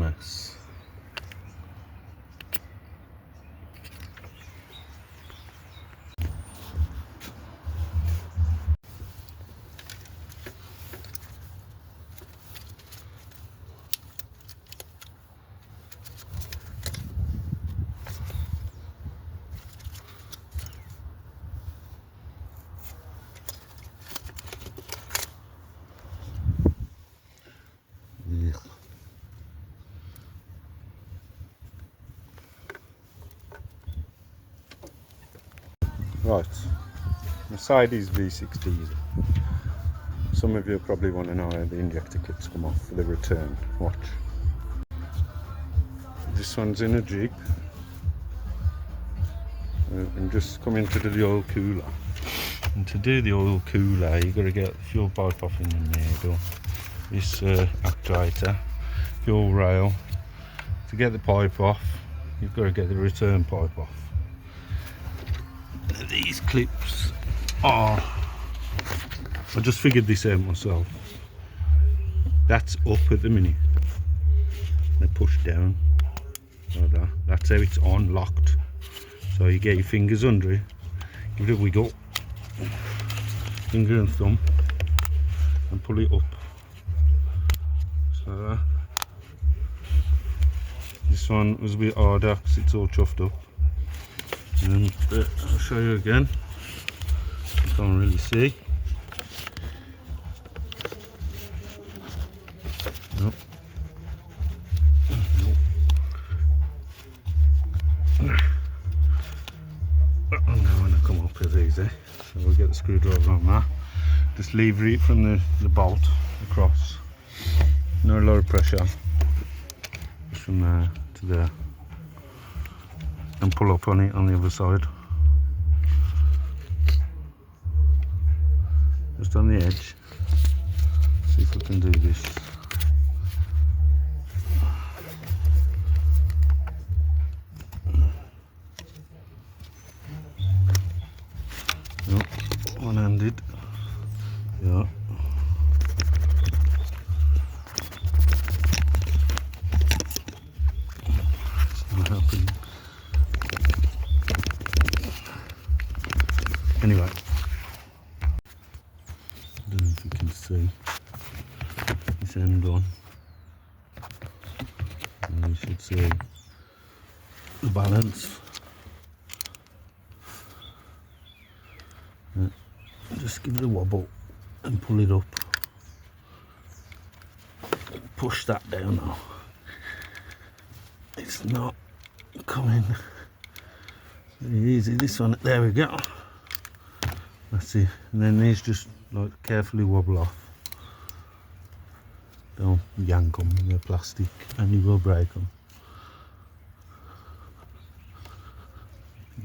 mess. Ugh. Right, Mercedes V6 diesel. Some of you probably want to know how the injector kits come off for the return. Watch. This one's in a Jeep. I'm just coming to do the oil cooler. And to do the oil cooler, you've got to get the fuel pipe off in the middle. This actuator, fuel rail. To get the pipe off, you've got to get the return pipe off. These clips are, I just figured this out myself. That's up at the minute. They push down like that. That's how it's on, locked. So you get your fingers under it, give it a wiggle, finger and thumb, and pull it up. So this one was a bit harder because it's all chuffed up. And I'll show you again. You can't really see. Nope. I'm going to come up with easy. So we'll get the screwdriver on that. Just lever it from the bolt across. No low pressure. Just from there to there. And pull up on it on the other side. Just on the edge. See if we can do this. Nope, one-handed. Yeah. It's not happening. Anyway, I don't know if you can see this end on. And you should see the balance. Just give it a wobble and pull it up. Push that down now. It's not coming very easy. This one, there we go. That's it. And then these just like carefully wobble off. Don't yank them, they're plastic and you will break them.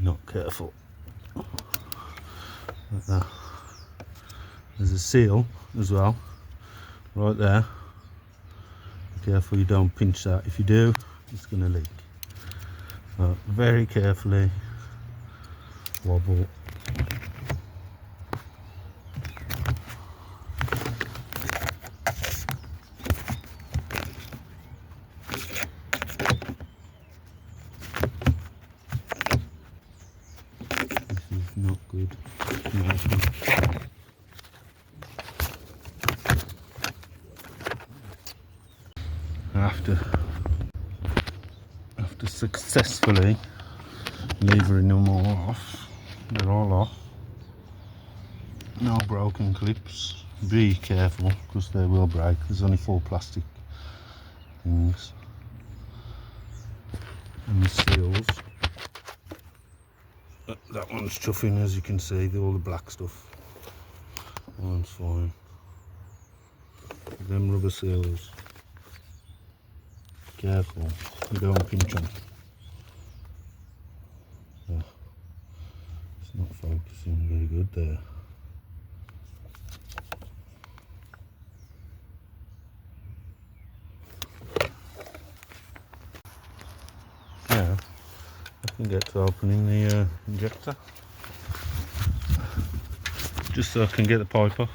Not careful. Like that. There's a seal as well, right there. Be careful you don't pinch that. If you do, it's going to leak. So very carefully wobble. This is not good. After successfully levering them all off, they're all off. No broken clips. Be careful because they will break. There's only 4 plastic things. And the seals. That one's chuffing, as you can see, all the black stuff. That one's fine. Them rubber seals. Careful, you don't pinch them. Yeah. It's not focusing very good there. Yeah, I can get to opening the injector. Just so I can get the pipe off.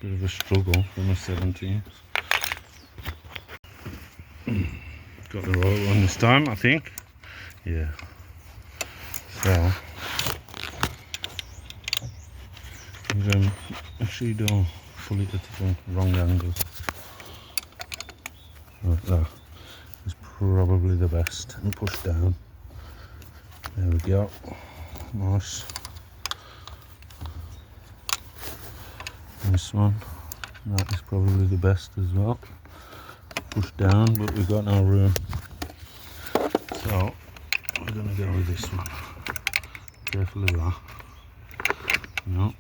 Bit of a struggle for my 17s. Got the right one this time, I think. Yeah. So, actually don't pull it at the wrong angle. Like that is probably the best. And push down. There we go. Nice. And this one, that is probably the best as well. Push down, but we've got no room. So we're gonna go with this one. Careful of that. No.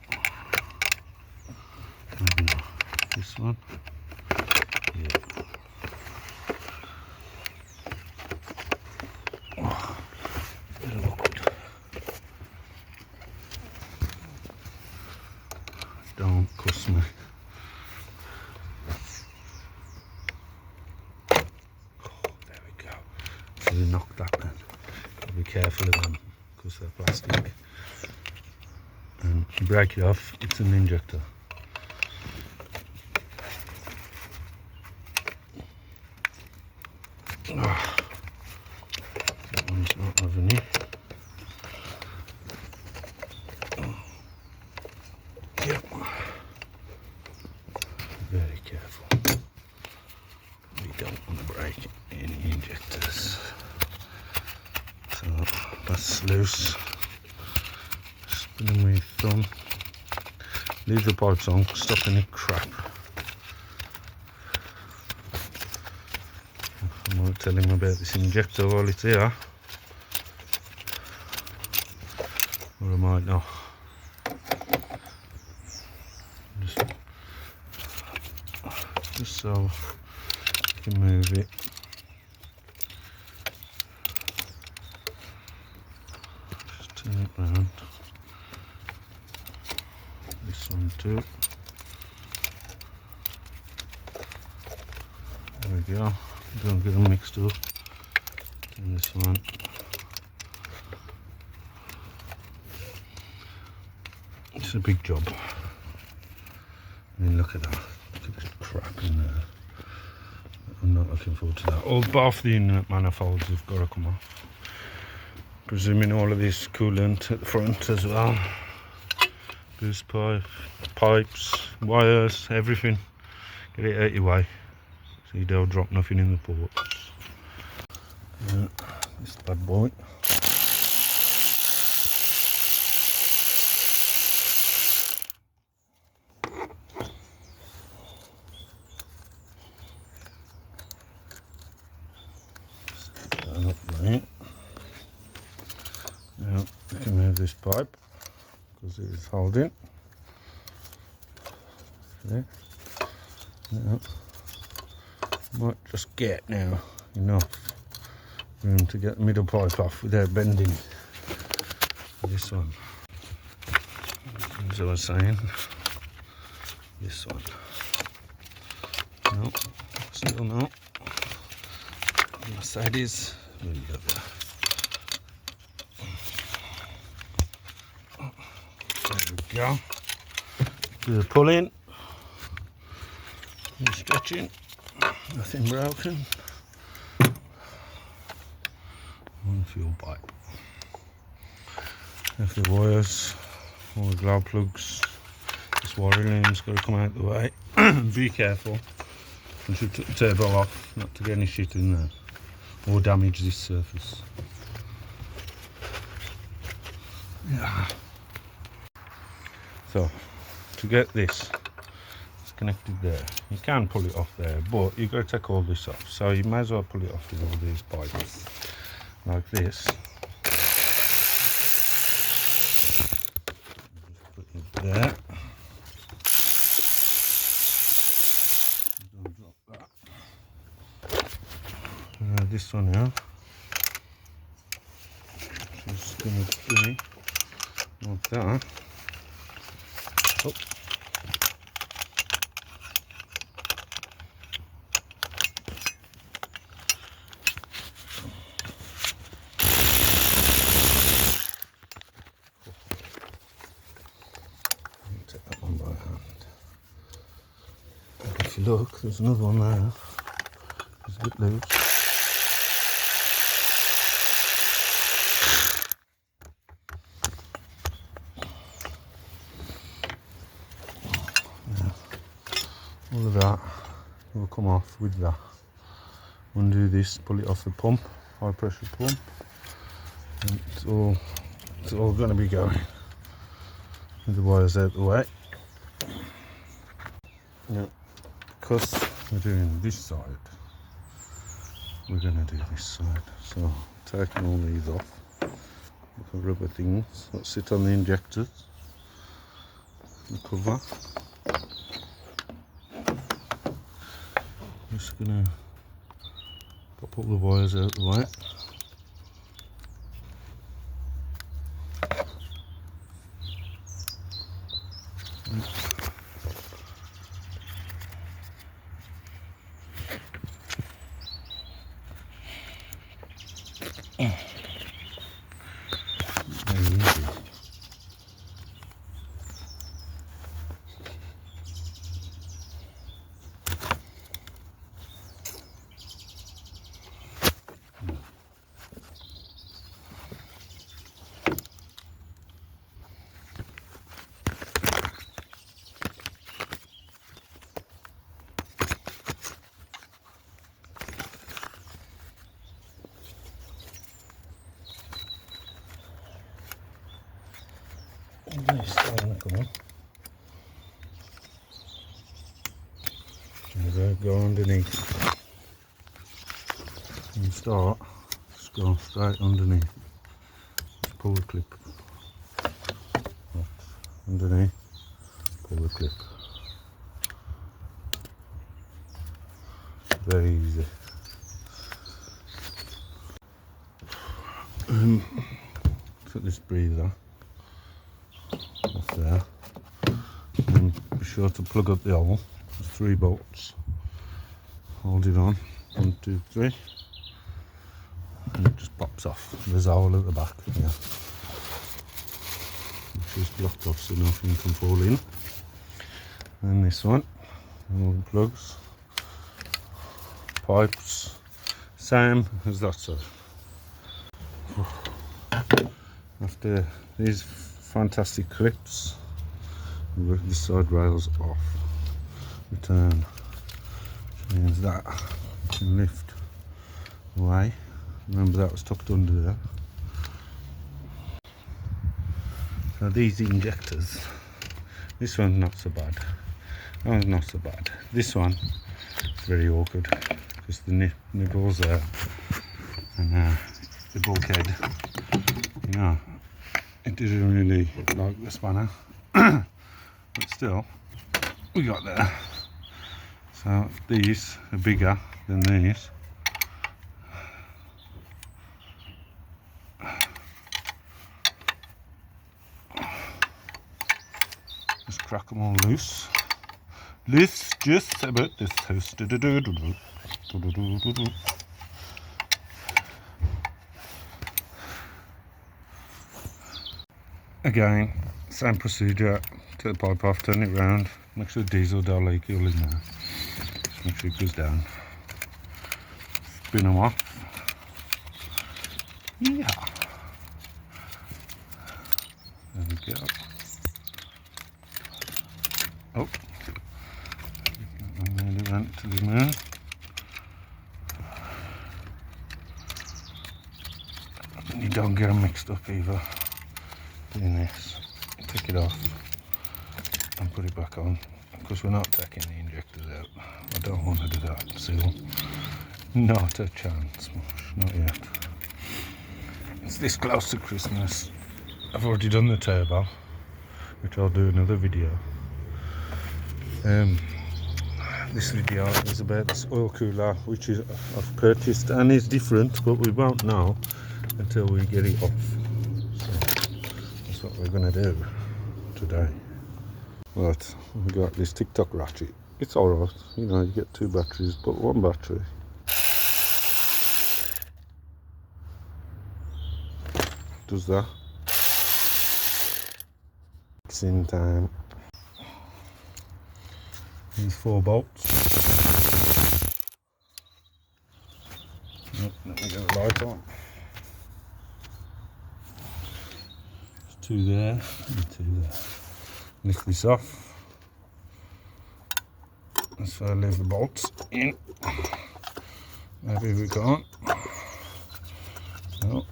Maybe not. This one. Yeah. Oh, bit awkward. Don't cuss me. Oh, there we go. So we knocked that then. Gotta be careful of them because they're plastic. And you break it off, it's an injector. Oh, that one's not having it. Yep. Very careful. We don't want to break any injectors. So that's loose. Spinning my thumb. Leave the pipes on, stop any crap. I might tell him about this injector while it's here. Or I might not. Just so you can move it. Just turn it round. This one too. There we go. Don't get them mixed up. And this one. It's a big job. I mean, look at that. Look at this crap in there. I'm not looking forward to that. Both the inlet manifolds have got to come off. Presuming all of this coolant at the front as well. Boost pipe, pipes, wires, everything. Get it out your way so you don't drop nothing in the ports. This bad boy. Now we can move this pipe because it is holding. Okay. Now, might just get now enough room to get the middle pipe off without bending this one. As I was saying, this one. No, still not. Mercedes, there you go there. There we go. Do the pulling, and stretching, nothing broken. One fuel pipe. If the wires, all the glow plugs, this wire line's got to come out the way. Be careful. We should turbo off, not to get any shit in there or damage this surface. Yeah. So, to get this, it's connected there. You can pull it off there, but you've got to take all this off. So you may as well pull it off with all these pipes, like this. Just put it there. Don't drop that. This one here. Just gonna be like that. Oh. Take that one by hand. if you look, there's another one there. It's a bit loose. All of that will come off with that. Undo this, pull it off the pump, high pressure pump, and it's all going to be going with the wires out the way. Now, because we're doing this side, we're going to do this side. So taking all these off, the rubber things that sit on the injectors, the cover. Just gonna pop all the wires out the way. Very easy. Nice, come on. And go underneath. And start, just go straight underneath. Just pull the clip. Underneath, pull the clip. Very easy. Put this breather off there, and be sure to plug up the hole. There's 3 bolts. Hold it on, 1, 2, 3, and it just pops off. There's a hole at the back here, which is blocked off so nothing can fall in. And this one, all the plugs, pipes, same as that side. After these fantastic clips, we work the side rails off. Return, which means that you can lift away. Remember that was tucked under there. So these injectors, this one's not so bad. That one's not so bad. This one is very awkward because the nipples there and the bulkhead. You know, it didn't really like the spanner, but still, we got there. So these are bigger than these. Just crack them all loose. Loose just about this house. Again, same procedure. Take the pipe off, turn it round, make sure the diesel don't leak all in there. Just make sure it goes down. Spin them off. Yeah. There we go. Oh. I nearly went to the moon. You don't get them mixed up either. Doing this, take it off and put it back on, because we're not taking the injectors out. I don't want to do that still. Not a chance, not yet. It's this close to Christmas. I've already done the turbo, which I'll do another video. This video is about this oil cooler, which is I've purchased and is different, but we won't know until we get it off. So what we're going to do today. Right, we got this TikTok ratchet. It's alright, you know, you get 2 batteries, but 1 battery. Does that. Mixing time. These 4 bolts. Let me get the light on. There's 2 there and 2 there. Lift this off. That's why I leave the bolts in. Maybe we can't. No.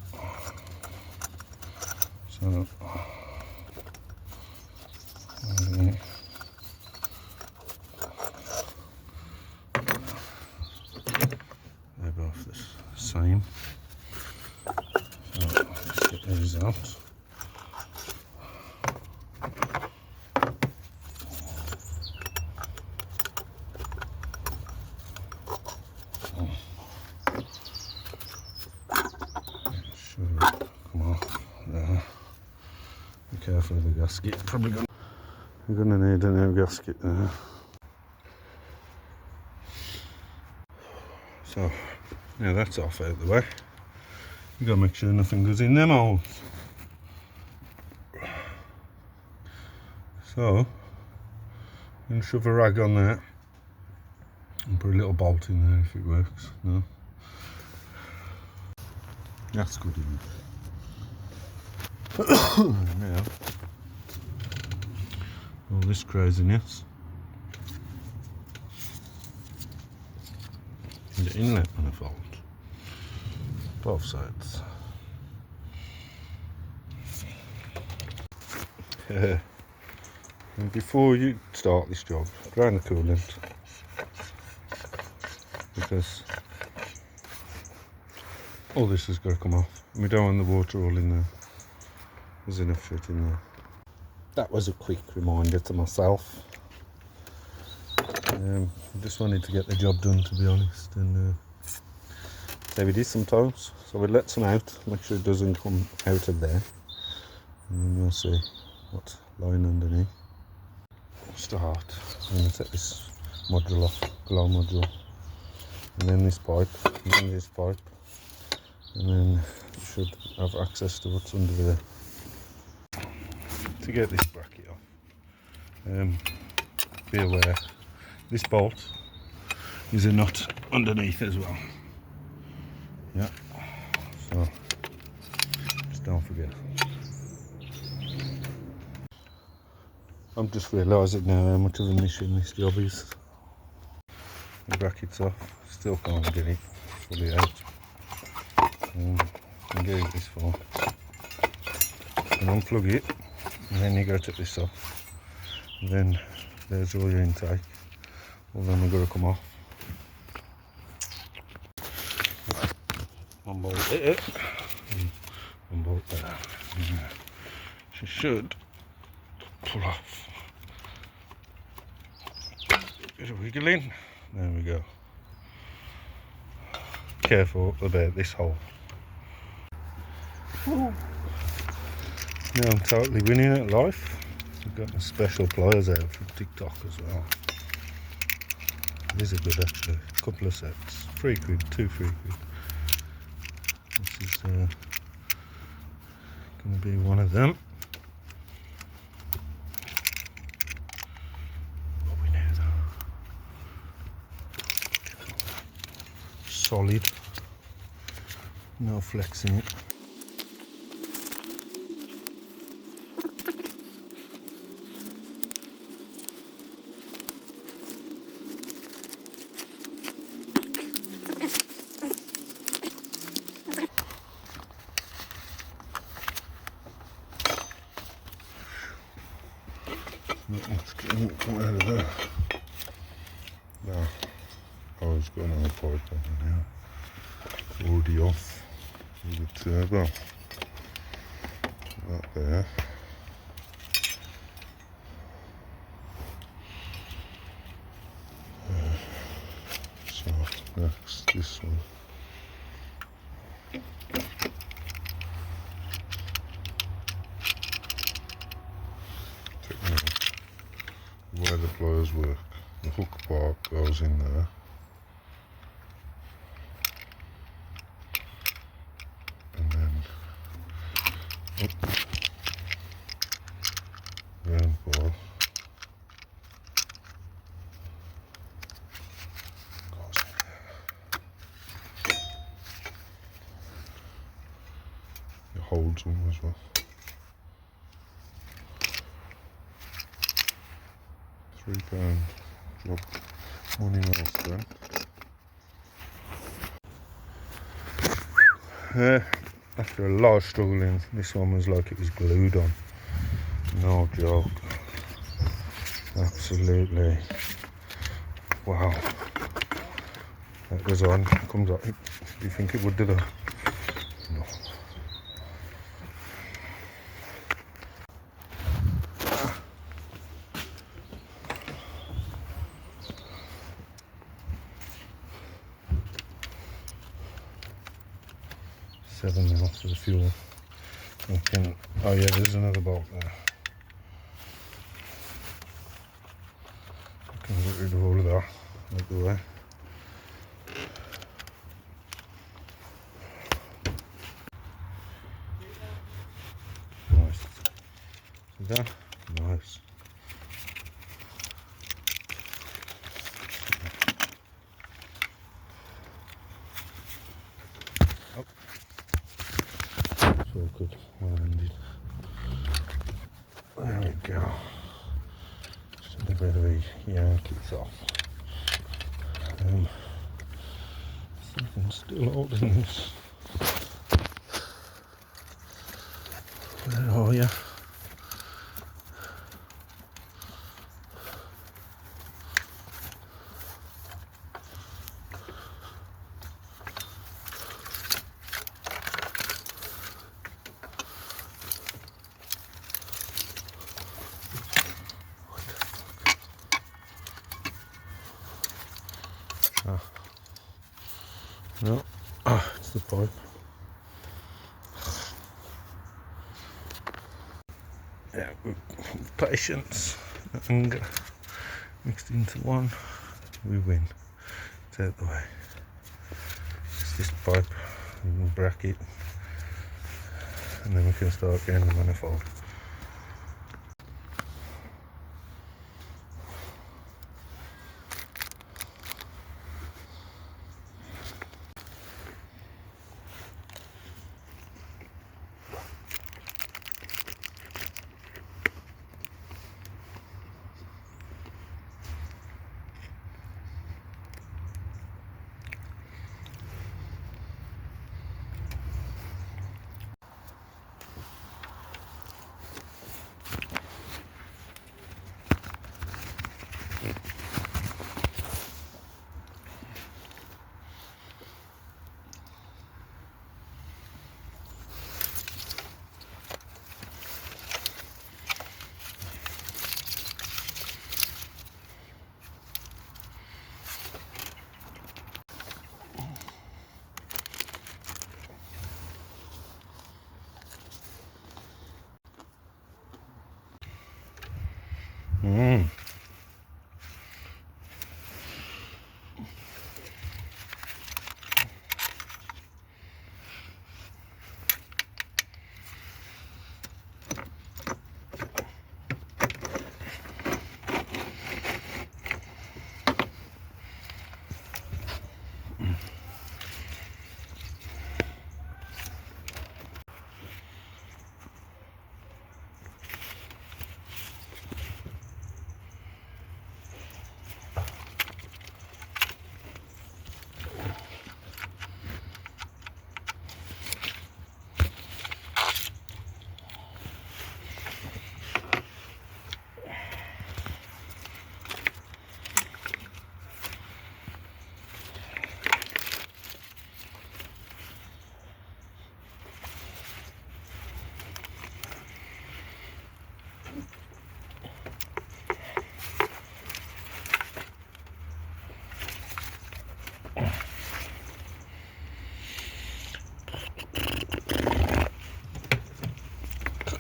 So. Okay. They're both the same. So let's get these out. Should come off there. Be careful of the gasket. We're gonna need a new gasket there. So, now that's off out the way. You gotta make sure nothing goes in them holes. So, I'm gonna shove a rag on there and put a little bolt in there if it works. No, that's good enough. Now, all this craziness. The inlet manifold, both sides. And before you start this job, drain the coolant, because all this has got to come off. We don't want the water all in there. There's enough shit in there. That was a quick reminder to myself. I just wanted to get the job done, to be honest, and so we did sometimes. So we'll let some out, make sure it doesn't come out of there, and then we'll see what's lying underneath. Start. I'm going to take this module off, glow module, and then this pipe, and then this pipe, and then you should have access to what's under there. To get this bracket off, be aware this bolt is a nut underneath as well. Yeah, so just don't forget. I'm just realising now how much of a mission this job is. The bracket's off, still can't get it fully out. I'm getting this far. And unplug it, and then you go to this off. And then there's all your intake. Well, then we've got to come off. One bolt there, one bolt there. She should pull off. Bit of wiggling. There we go. Careful about this hole. Ooh. Now I'm totally winning at life. I've got my special pliers out from TikTok as well. These are good actually. A couple of sets. 3 quid, 2 3 quid. This is going to be one of them. What we need though. Solid. No flexing it. Not much can come out of there. No, I was going on a pipe over now. Already off with the turbo. That there. So next this one. Where the pliers work, the hook part goes in there, and then up, round bar, towards them as well. £3 job, money well spent. After a lot of struggling, this one was like it was glued on. No joke. Absolutely. Wow. That goes on, comes up. Do you think it would do that? No. £7 now for the fuel. Okay. Oh yeah, there's another bolt there. I can get rid of all of that out the way. Nice. See that? Nice. Oh. So good. Well ended. There we go. Just a bit of a yank it off. Something still holding this. Where are you? No, it's the pipe. Yeah, with patience and anger mixed into one, we win. It's out the way. It's this pipe, we can bracket, and then we can start getting the manifold.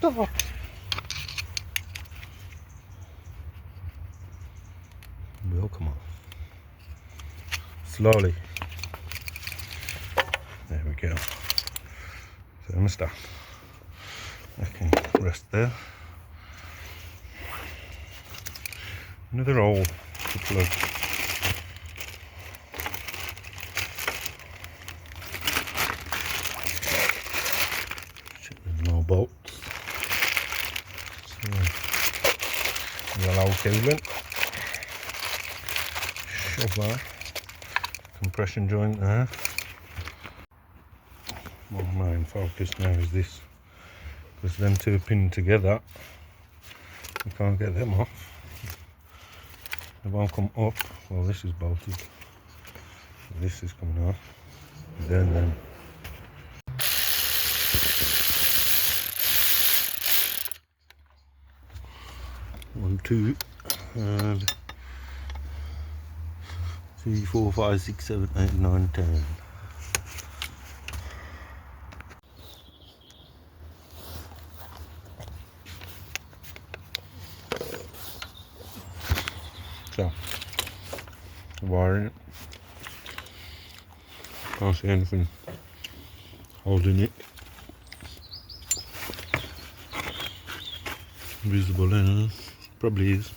Stop. Will come on. Slowly. There we go. Thermostat. I can rest there. Another hole to plug. Check the Yellow coolant. Shove that. Compression joint there. My main focus now is this, because them two are pinned together. I can't get them off. They won't come up. Well, this is bolted. This is coming off. Then. 1, 2, and 3, 4, 5, 6, 7, 8, 9, 10. So, wiring it. Can't see anything holding it. Visible in it. Probably is.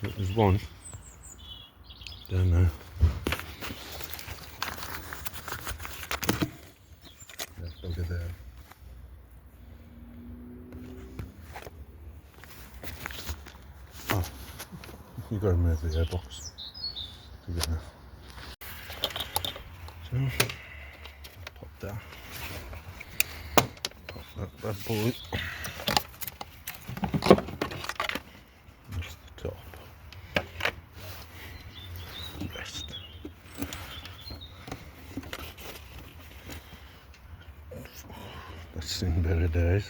But there's one down there. Let's look at that. Oh, you got to move the airbox to get there. So, pop that. Pop that bad boy. That's in better days.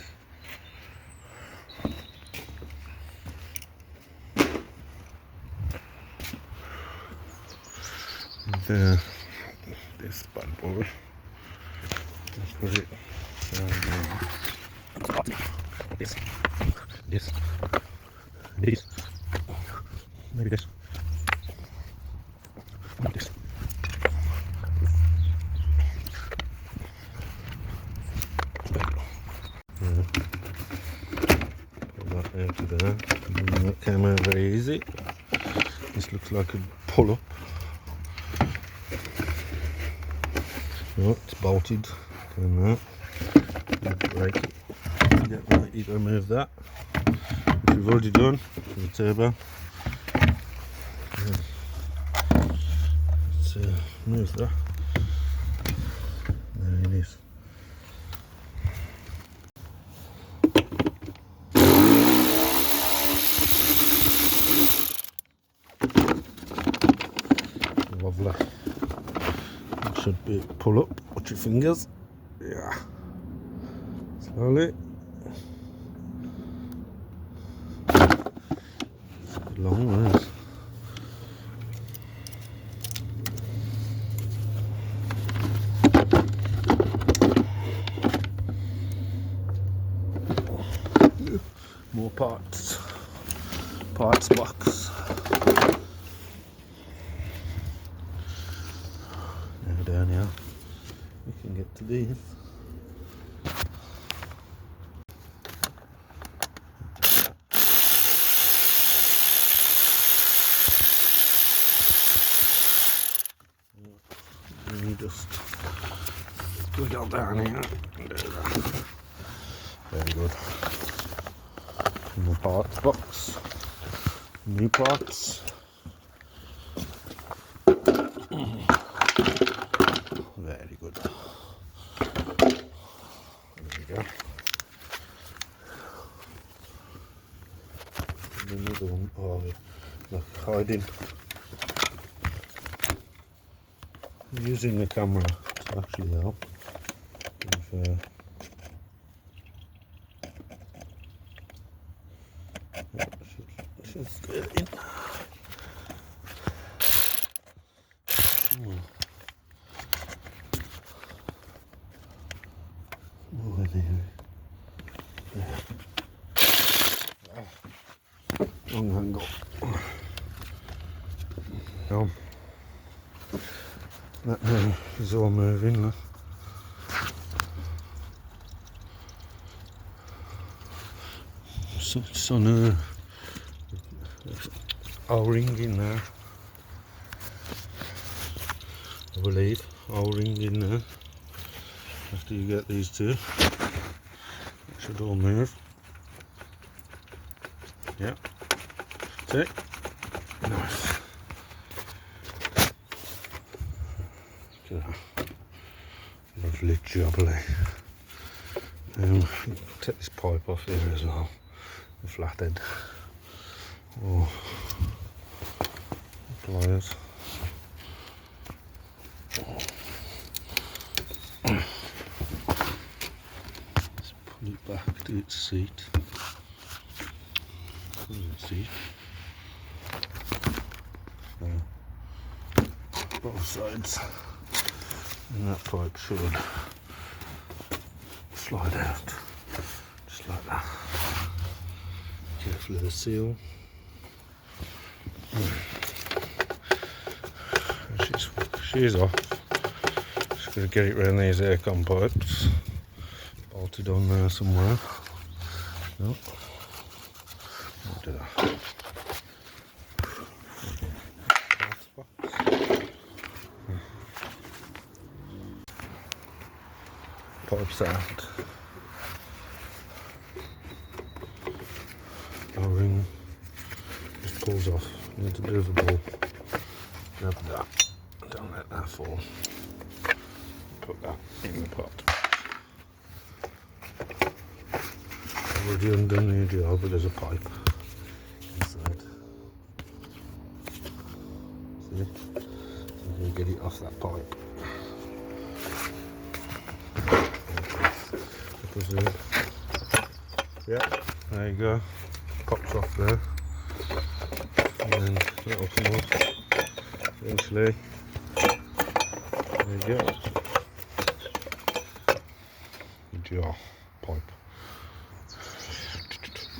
This bad boy. Let's put it down there. This, maybe this. This. Put that there to there. And that came out very easy. This looks like a pull up. No, it's bolted. Doing that. Break it. Get ready to remove that, which we've already done for the turbo. Let's move that. There it is. Lovely. It should be pull up. Watch your fingers. Yeah. Slowly. It's long ways. More parts. Parts box. Now down here, we can get to these. And you just squiggle down here and do that. Very good. More parts box. New parts. Very good. There we go. And another one. Oh, look, hiding. Using the camera to actually help. If, should get in. More there. Long angle. That now is all moving. Look. So it's on a O-ring in there, I believe. O-ring in there. After you get these two, it should all move. Yeah. That's it. Nice. Look at that. Lovely jubbly. Take this pipe off here as well. The flathead. Oh. Pliers. Let's pull it back to its seat. Seat. So, both sides. And that pipe should slide out. Just like that. Carefully the seal. She's off. Just going to get it round these aircon pipes. Bolted on there somewhere. No. What did I? Pipes out. O-ring just pulls off. Needs a bit of a ball. Grab that. Don't let that fall. Put that in the pot. Already undone the job, but there's a pipe inside. See? So you can get it off that pipe. Yeah, there you go. Pops off there. And then that'll come off eventually. There you go. The jar pipe.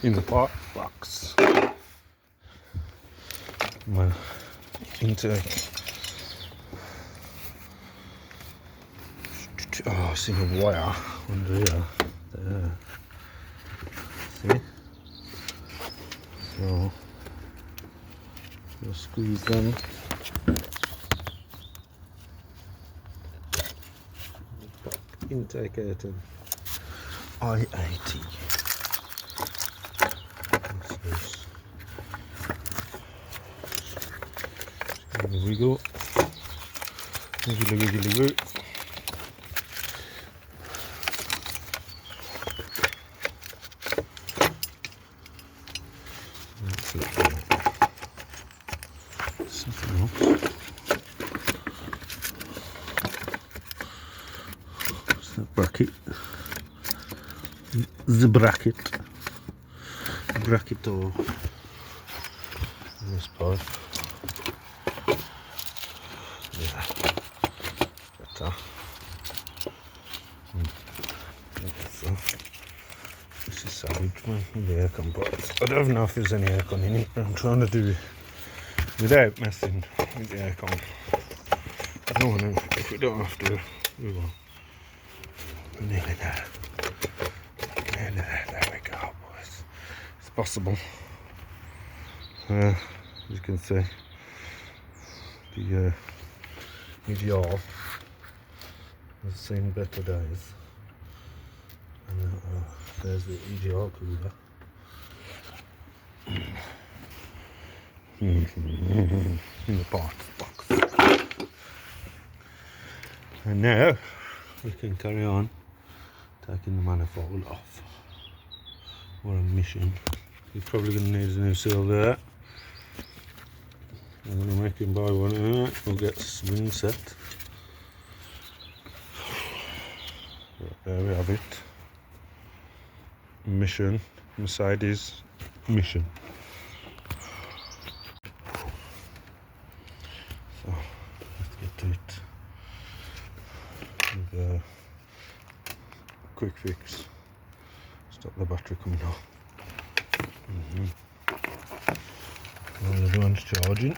In the pot box. My intake. Oh, I see a wire under here. There. See? So you'll squeeze them. Intake item. IAT. There we go. Wiggly wiggly woo. Something else. It's that bracket. The bracket. Bracket door. This pipe. Yeah. Better. So. This is savage, man. The aircon box. I don't know if there's any aircon in it, but I'm trying to do it without messing with the aircon. I don't want to. If we don't have to, we will. We're nearly there. Nearly there. There we go, boys. It's possible. As you can see, the EGR has seen better days. And there's the EGR cooler. In the parts box. And now we can carry on taking the manifold off. What a mission. You're probably going to need a new seal there. I'm going to make him buy one of that. We'll get swing set. There we have it. Mission. Mercedes mission. So let's get to it. And, quick fix. Stop the battery coming off. Well, the other one's charging.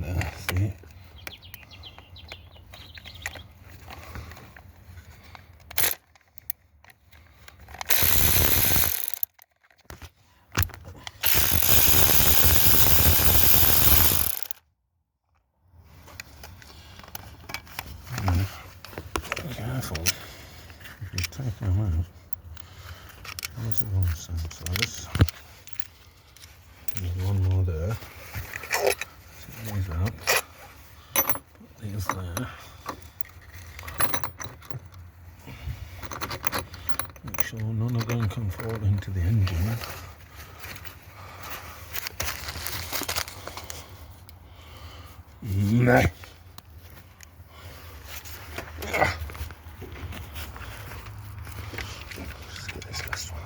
there, see? Careful, if you take them out, there's the one same size, there's one more there, take these out, put these there, make sure none of them can fall into the engine. Nah. Just get this last one.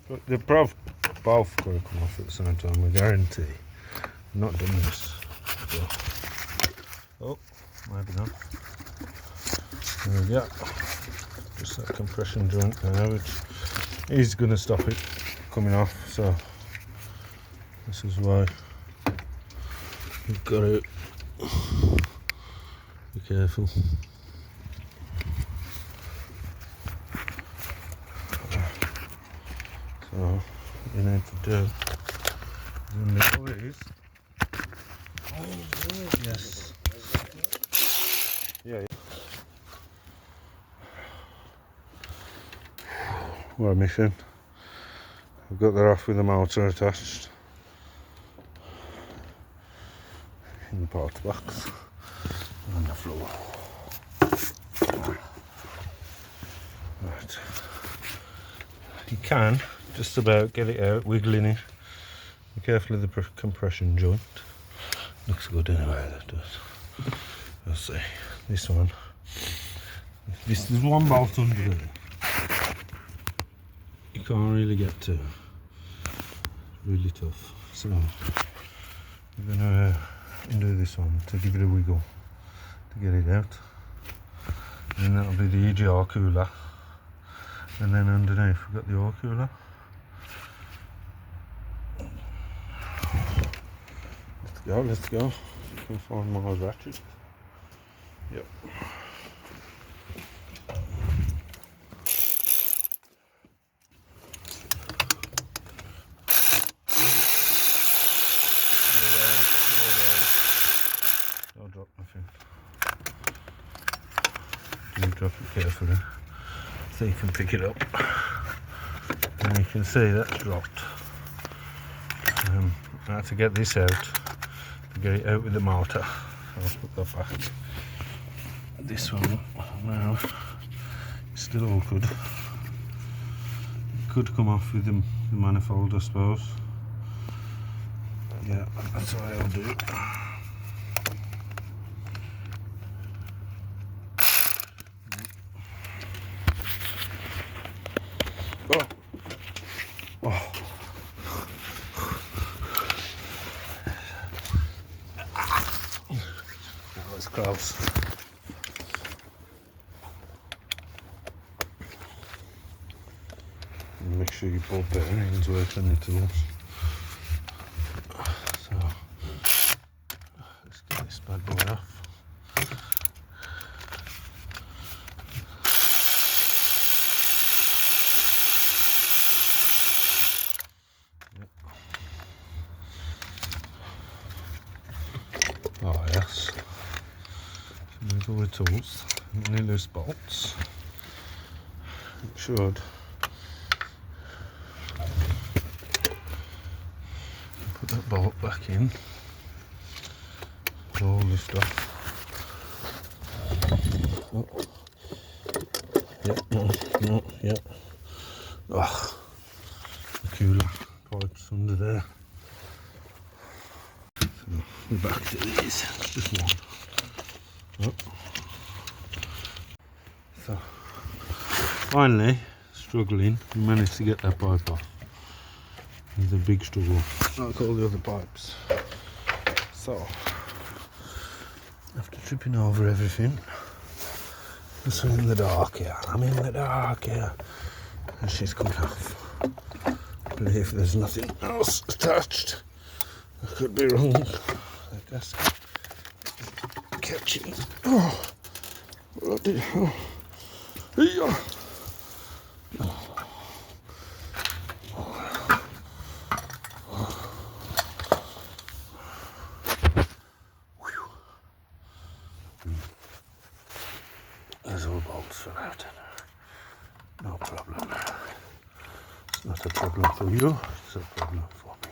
But they're both got to come off at the same time, I guarantee. I'm not doing this. So. Oh, maybe not. There we go. Just that compression joint now, which is going to stop it coming off, so this is why you've got to be careful. So what you need to do is enable these. Yes. Yeah. What a mission. I've got that off with the motor attached in the part box on the floor. Right. You can just about get it out, wiggling it. Be careful of the compression joint. Looks good anyway, that does. We'll see. This one. There's one bolt under there. You can't really get to. It's really tough. So we're gonna undo this one to give it a wiggle to get it out. And that'll be the EGR cooler. And then underneath we've got the oil cooler. Let's go. You can find my ratchet. Yep. Don't drop nothing. Do drop it carefully so you can pick it up. And you can see that's dropped. I had to get this out to get it out with the motor. I'll put that back. This one now it's still awkward. It could come off with the manifold, I suppose. Yeah, that's what I'll do. Oh. Oh. That was close. And make sure your ball bearings work on your tools. So let's get this bad boy off. Oh yes. Move all the tools, any loose bolts. It should. Put that bolt back in. All lift off. Oh. Yep, no, yep. Oh, the cooler pipes under there. So we're back to these. Just one. Oh. So finally, struggling, we managed to get that pipe off. It was a big struggle, like all the other pipes. So after tripping over everything, So I'm in the dark here. I'm in the dark here. And she's coming off. I believe there's nothing else attached. I could be wrong. The gasket is catching. Oh, bloody hell. Yeah. There's all bolts fell out. No problem. It's not a problem for you, it's a problem for me.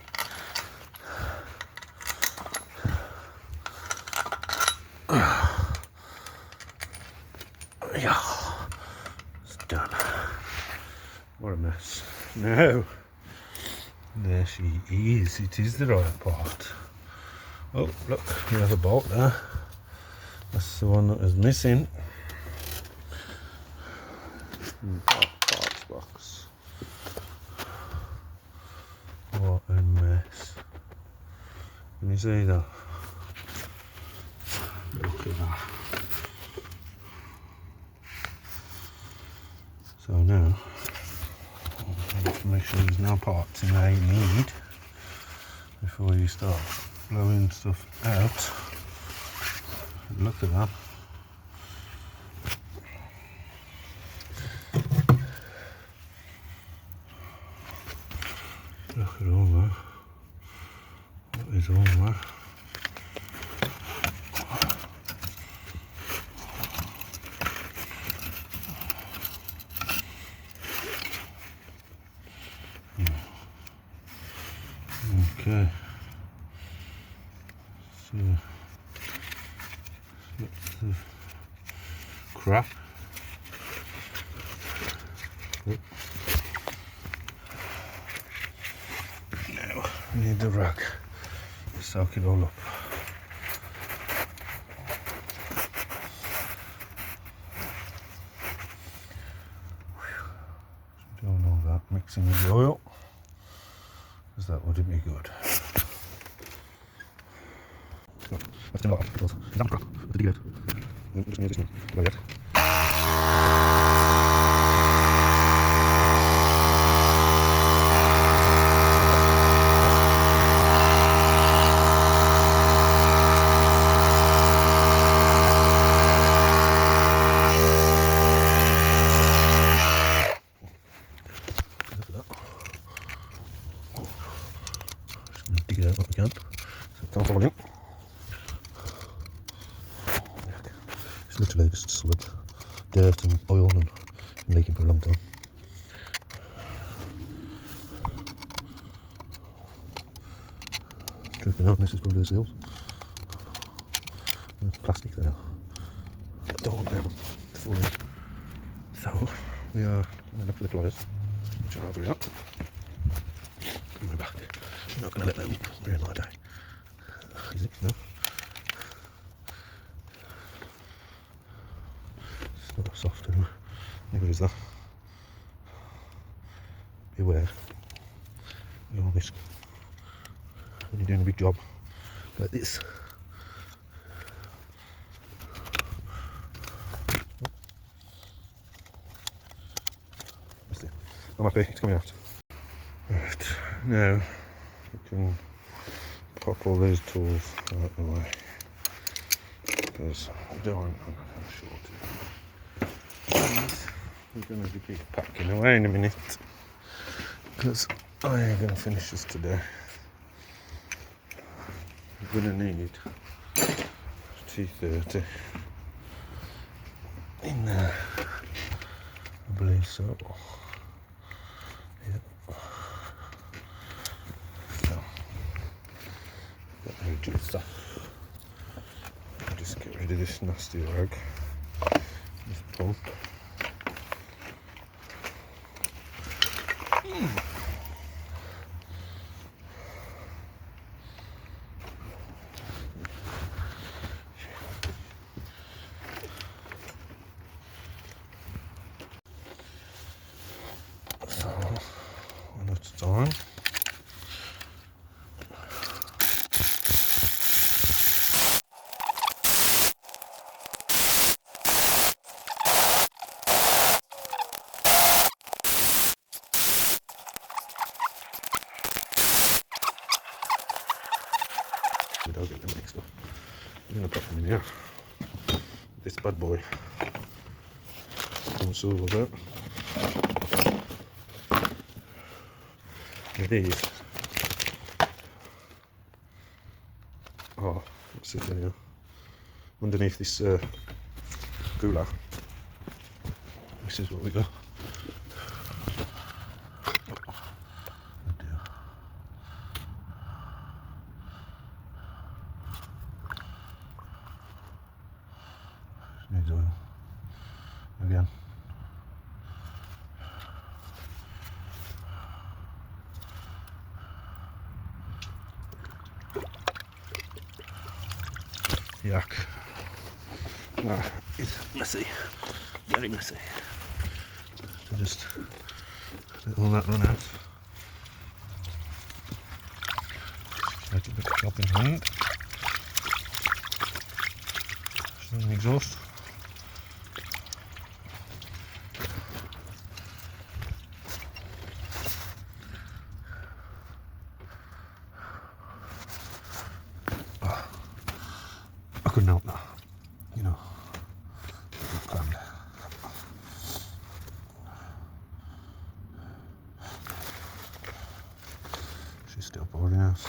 Yeah, it's done. What a mess. No. There she is. It is the right part. Oh, look, we have a bolt there. That's the one that was missing. Parts box. What a mess. Can you see that? Look at that. So now, make sure there's no parts in there you need before you start blowing stuff out. Look at that. Look at all that. What is all that? Okay. So lots of crap. Oh. Now we need the rag to soak it all up. Doing all that, mixing with the oil, because that wouldn't be good. That's been a lot of those. Damn crap. What did you get? Just need this one. What did I get? Dig it out what we can. So it's all falling in. It's literally just solid dirt and oil and been leaking for a long time. Truth be known, this is probably the seals. There's plastic there. I don't want them to fall in. So we are going to look for the pliers, which are over here. And we're back. I'm not going to let them ruin my day. Is it? No? It's not soft and neither is that. Beware. You always, when you're doing a big job like this. I'm happy, it's coming out. Right, now we can pop all these tools out of the way, because I don't want a shortage. We're going to be packing away in a minute, because I am going to finish this today. I'm going to need T30 in there, I believe so. Yep. So, got no juicer. I'll just get rid of this nasty rag, this pump. So, when it's on, I'll get them mixed up. I'm going to put them in here. This bad boy. Some silver about. These. Oh, what's it in here? Underneath this cooler. This is what we got. Oh dear. Needs oil. Again. Yuck. Ah, it's messy. Very messy. So just let all that run out. Make a bit of chopping hand. Just an exhaust. I couldn't help that, you know. Grand. She's still boarding us.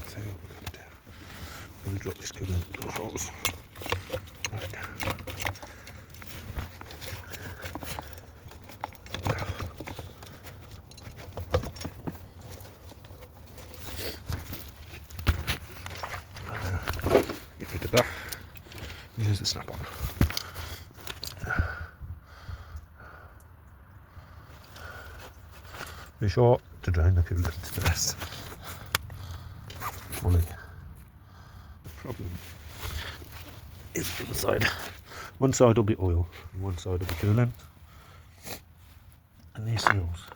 So we'll drop this good in those holes. Right. Get rid of that. Here's the snap on. Be sure to drain the coolant to the rest. Fully. The problem is the other side. One side will be oil, and one side will be coolant. And these seals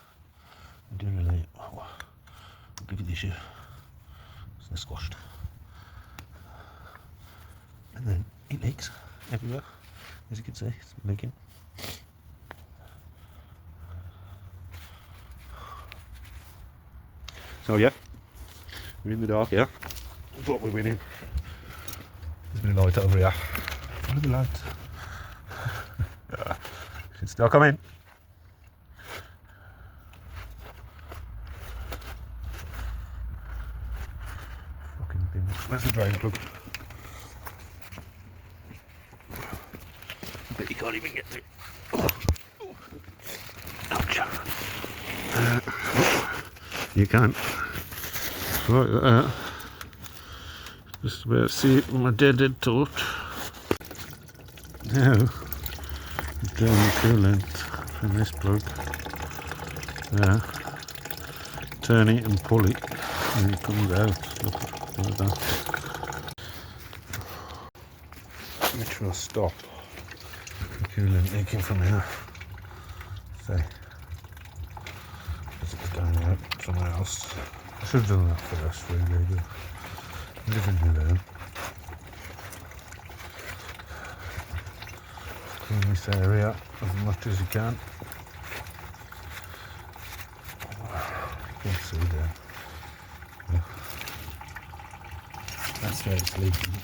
do really, I'll give you the issue. So they're squashed. And then it leaks everywhere, as you can see, it's leaking. So yeah, we're in the dark here, but we're winning. There's a bit of light over here. Look at the light. It's still coming. Fucking thing. Where's the drain plug? I bet you can't even get to it. Ouch. You can't. Right there. Just about to see it with my dead torch. Now, down the coolant from this plug. There. Turn it and pull it, and it comes out. Look like that. Which will stop the coolant leaking from here. See. It's going out somewhere else. I should have done that first, really, but living here then. Clean this area as much as you can. You can see there. Yeah. That's where it's leaking.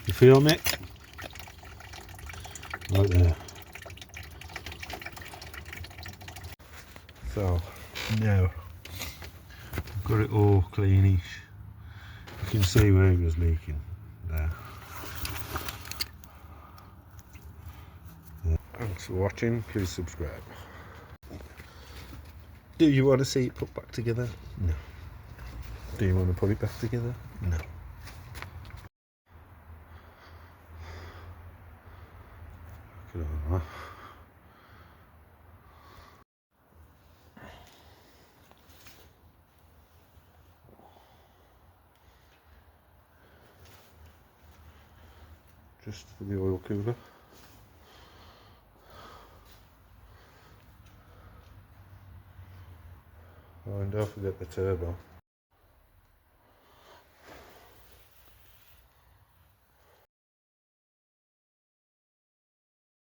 You feel me? Right there. So now I've got it all cleanish. You can see where it was leaking there. Thanks for watching, please subscribe. Do you want to see it put back together? No. Do you want to put it back together? No. Look at all that. Just for the oil cooler. Oh, and don't forget the turbo.